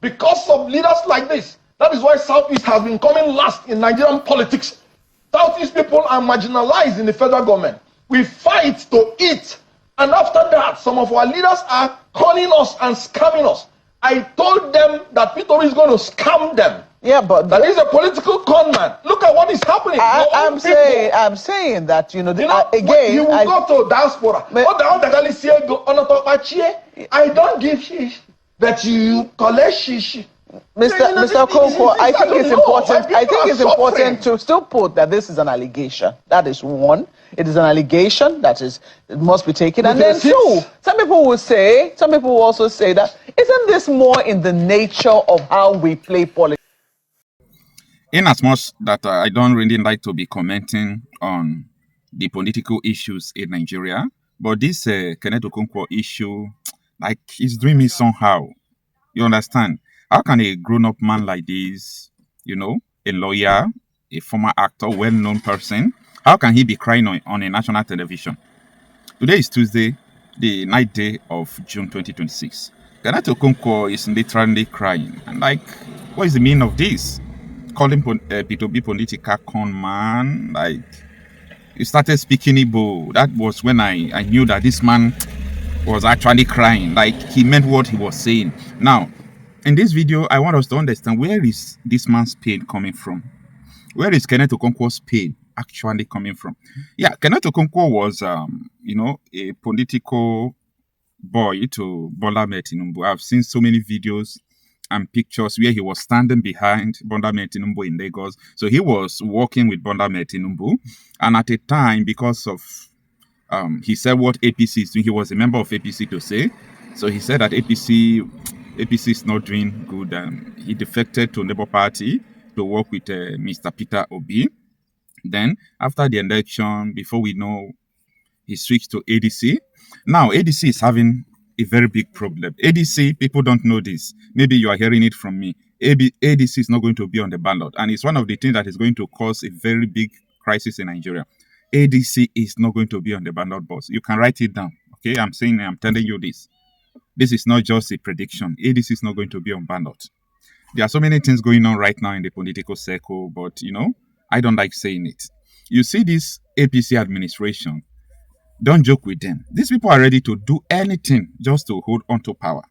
Because of leaders like this. That is why Southeast has been coming last in Nigerian politics. Southeast people are marginalized in the federal government. We fight to eat. And after that, some of our leaders are calling us and scamming us. I told them that P2B is going to scam them. Yeah, but that is a political con man. Look at what is happening. I'm saying that again. You will go to diaspora. I don't give shish, but you collect shish. Mr. Okonkwo, I think it's important. I think it's important to still put that this is an allegation. That is one. It is an allegation that it must be taken. And then two, some people will also say that isn't this more in the nature of how we play politics? In as much that I don't really like to be commenting on the political issues in Nigeria, but this Kenneth Okonkwo issue, like, it's doing me somehow. You understand? How can a grown-up man like this, a lawyer, a former actor, well-known person, how can he be crying on a national television? Today is Tuesday, the 9th day of June 2026. Kenneth Okonkwo is literally crying. And what is the meaning of this? Calling P2B political con man, he started speaking Igbo. That was when I knew that this man was actually crying. He meant what he was saying. Now, in this video, I want us to understand, where is this man's pain coming from? Where is Kenneth Okonkwo's pain actually coming from? Yeah, Kenneth Okonkwo was, a political boy to Bola Tinubu. I've seen so many videos and pictures where he was standing behind Bola Tinubu in Lagos. So he was working with Bola Tinubu. And at a time, because of, he said what APC is doing, he was a member of APC to say. So he said that APC is not doing good. He defected to Labour Party to work with Mr. Peter Obi. Then, after the election, before we know, he switched to ADC. Now, ADC is having a very big problem. ADC, people don't know this. Maybe you are hearing it from me. ADC is not going to be on the ballot. And it's one of the things that is going to cause a very big crisis in Nigeria. ADC is not going to be on the ballot box. You can write it down. Okay, I'm telling you this. This is not just a prediction. ADC is not going to be on ballot. There are so many things going on right now in the political circle, but, I don't like saying it. You see this APC administration, don't joke with them. These people are ready to do anything just to hold on to power.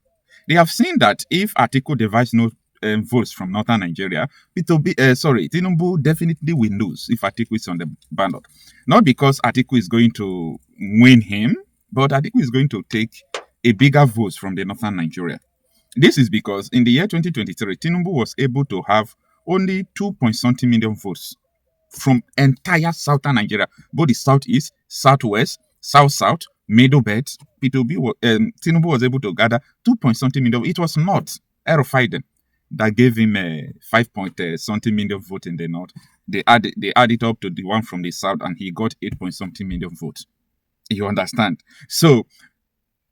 They have seen that if Atiku divides no votes from northern Nigeria, Tinubu definitely will lose if Atiku is on the ballot. Not because Atiku is going to win him, but Atiku is going to take a bigger vote from the northern Nigeria. This is because in the year 2023, Tinubu was able to have only 2.something million votes from entire southern Nigeria, both the southeast, southwest, south-south, middle belt. Tinubu was able to gather 2.something million. It was not Erofiden that gave him a 5.something million vote in the north. They added up to the one from the south, and he got 8.something million votes. You understand? So,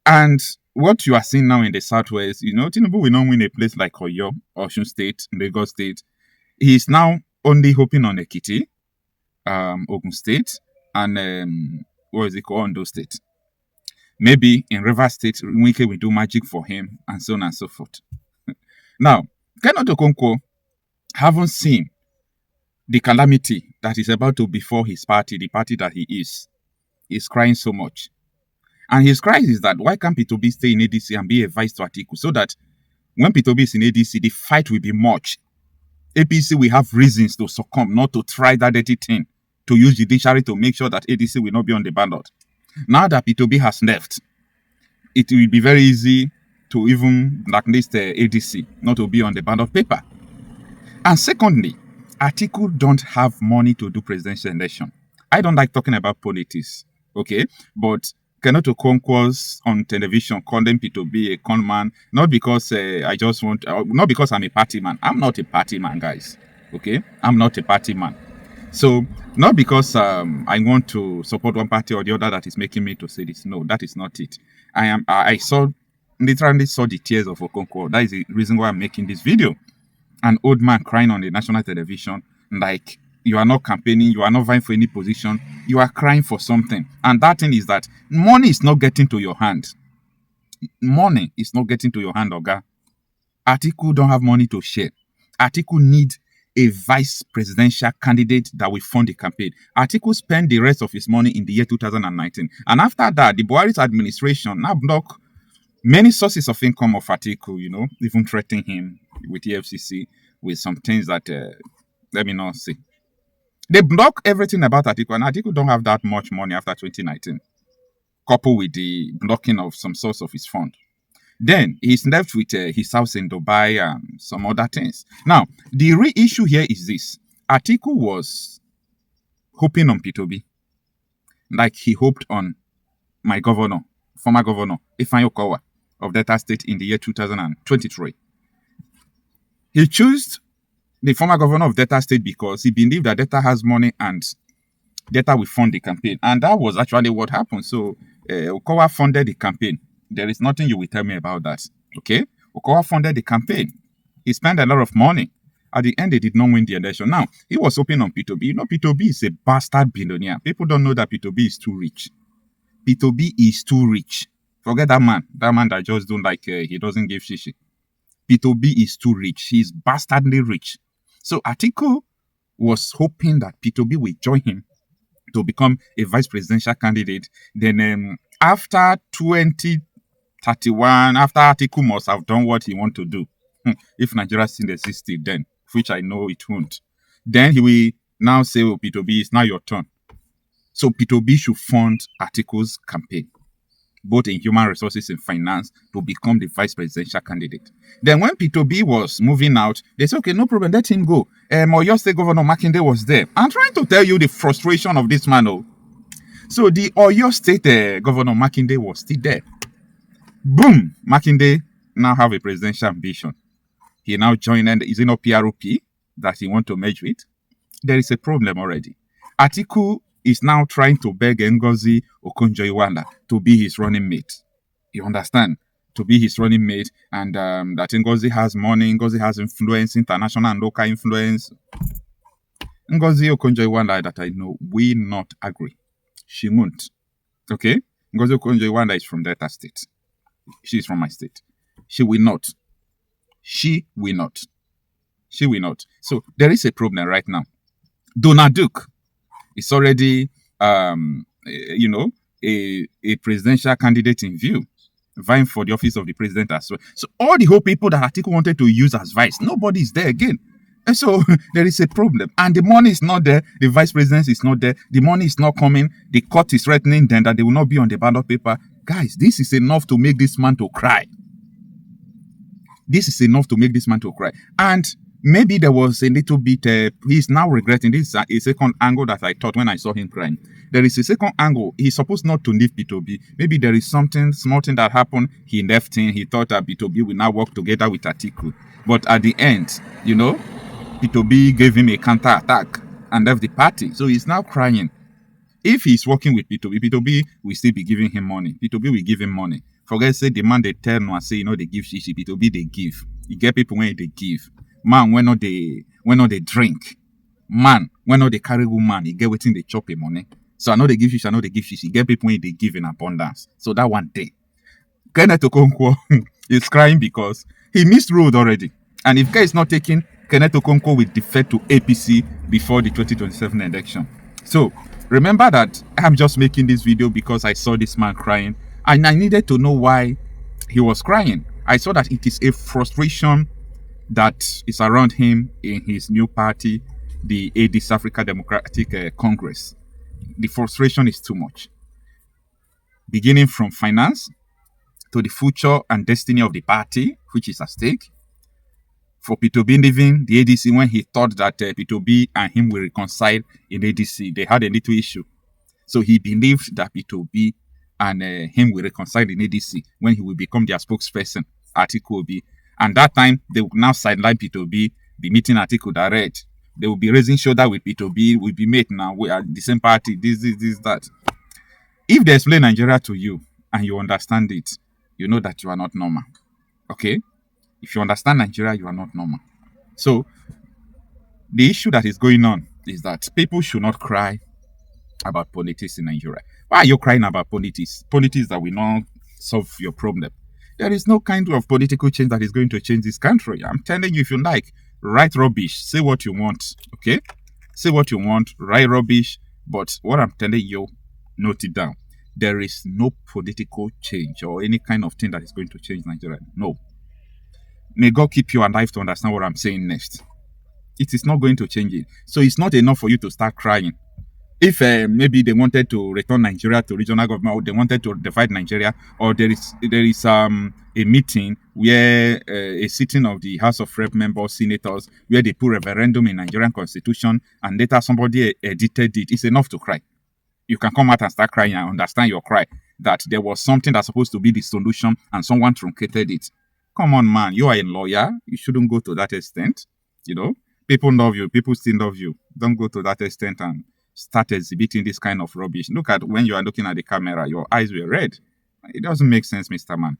and what you are seeing now in the southwest, Tinubu will not win a place like Oyo, Osun State, Lagos State. He is now only hoping on Ekiti, Ogun State, and Ondo State. Maybe in Rivers State, Wike will do magic for him, and so on and so forth. Now, Kenneth Okonkwo haven't seen the calamity that is about to befall his party, the party that he is. He's crying so much. And his cry is that, why can't P2B stay in ADC and be a vice to Atiku, so that when P2B is in ADC, the fight will be much. APC will have reasons to succumb, not to try that dirty thing, to use judiciary to make sure that ADC will not be on the ballot. Now that P2B has left, it will be very easy to even blacklist ADC, not to be on the ballot paper. And secondly, Atiku don't have money to do presidential election. I don't like talking about politics, okay? But Kenneth Okonkwo's on television calling P2B a con man, not because not because I'm a party man. I'm not a party man, guys. Okay, I'm not a party man. So not because I want to support one party or the other that is making me to say this. No, that is not it. I literally saw the tears of Okonkwo. That is the reason why I'm making this video. An old man crying on the national television, like, you are not campaigning, you are not vying for any position, you are crying for something. And that thing is that money is not getting to your hand. Money is not getting to your hand, Oga. Atiku don't have money to share. Atiku need a vice presidential candidate that will fund the campaign. Atiku spent the rest of his money in the year 2019. And after that, the Buhari's administration now block many sources of income of Atiku, even threatening him with EFCC with some things that, let me not say. They block everything about Atiku, and Atiku don't have that much money after 2019, coupled with the blocking of some source of his fund. Then he's left with his house in Dubai and some other things. Now, the real issue here is this. Atiku was hoping on P2B, like he hoped on my governor, former governor, Ifeanyi Okonkwo of Delta State in the year 2023. He chose the former governor of Delta State because he believed that Delta has money and Delta will fund the campaign. And that was actually what happened. So Okonkwo funded the campaign. There is nothing you will tell me about that. Okay? Okonkwo funded the campaign. He spent a lot of money. At the end, they did not win the election. Now, he was hoping on P2B. P2B is a bastard billionaire. People don't know that P2B is too rich. P2B is too rich. Forget that man. That man that just don't like, he doesn't give shishi. P2B is too rich. He's bastardly rich. So Atiku was hoping that P2B will join him to become a vice presidential candidate. Then after 2031, after Atiku must have done what he want to do, if Nigeria still existed then, which I know it won't, then he will now say, oh, P2B, it's now your turn. So P2B should fund Atiku's campaign, both in human resources and finance, to become the vice presidential candidate. Then when P2B was moving out, they said, okay, no problem, let him go. Oyo State Governor Makinde was there. I'm trying to tell you the frustration of this man. Oh. So the Oyo State Governor Makinde was still there. Boom! Makinde now have a presidential ambition. He now joined, and is it not PROP that he want to merge with? There is a problem already. Atiku is now trying to beg Ngozi Okonjo-Iweala to be his running mate. You understand? To be his running mate, and that Ngozi has money, Ngozi has influence, international and local influence. Ngozi Okonjo-Iweala, that I know, will not agree. She won't. Okay? Ngozi Okonjo-Iweala is from Delta State. She is from my state. She will not. She will not. She will not. So there is a problem right now. Donald Duke is already, a presidential candidate in view, vying for the office of the president as well. So all the whole people that Atiku wanted to use as vice, nobody is there again. And so there is a problem. And the money is not there. The vice president is not there. The money is not coming. The court is threatening them that they will not be on the ballot paper. Guys, this is enough to make this man to cry. This is enough to make this man to cry. And maybe there was a little bit, he's now regretting. This is a second angle that I thought when I saw him crying. There is a second angle. He's supposed not to leave P2B. Maybe there is something, small thing that happened. He left him. He thought that P2B will now work together with Atiku. But at the end, P2B gave him a counter attack and left the party. So he's now crying. If he's working with P2B, P2B will still be giving him money. P2B will give him money. Forget say the man they tell no and say they give shishi. P2B they give. You get people when they give. Man when not they drink. Man when not they carry woman, you get waiting they chop him money. So I know they give shishi, I know they give shishi. You get people when they give in abundance. So that one day, Kenneth Okonkwo is crying because he missed road already. And if care is not taken, Kenneth Okonkwo will defect to APC before the 2027 election. So remember that I'm just making this video because I saw this man crying and I needed to know why he was crying. I saw that it is a frustration that is around him in his new party, the ADC Africa Democratic Congress. The frustration is too much. Beginning from finance to the future and destiny of the party, which is at stake. For P2B leaving the ADC when he thought that P2B and him will reconcile in ADC, they had a little issue. So he believed that P2B and him will reconcile in ADC when he will become their spokesperson, Atiku Obi. And that time, they will now sideline P2B, be meeting Atiku direct. They will be raising shoulder with P2B, we'll be made now, we are the same party, this, that. If they explain Nigeria to you and you understand it, you know that you are not normal. Okay? If you understand Nigeria, you are not normal. So, the issue that is going on is that people should not cry about politics in Nigeria. Why are you crying about politics? Politics that will not solve your problem. There is no kind of political change that is going to change this country. I'm telling you, if you like, write rubbish, say what you want, okay? Say what you want, write rubbish, but what I'm telling you, note it down. There is no political change or any kind of thing that is going to change Nigeria. No. May God keep you alive to understand what I'm saying next. It is not going to change it. So it's not enough for you to start crying. If maybe they wanted to return Nigeria to regional government, or they wanted to divide Nigeria, or there is a meeting where a sitting of the House of Rep members, senators, where they put referendum in Nigerian constitution, and later somebody edited it, it's enough to cry. You can come out and start crying and understand your cry that there was something that's supposed to be the solution and someone truncated it. Come on, man, you are a lawyer. You shouldn't go to that extent. You know, people love you. People still love you. Don't go to that extent and start exhibiting this kind of rubbish. Look at when you are looking at the camera, your eyes were red. It doesn't make sense, Mr. Man.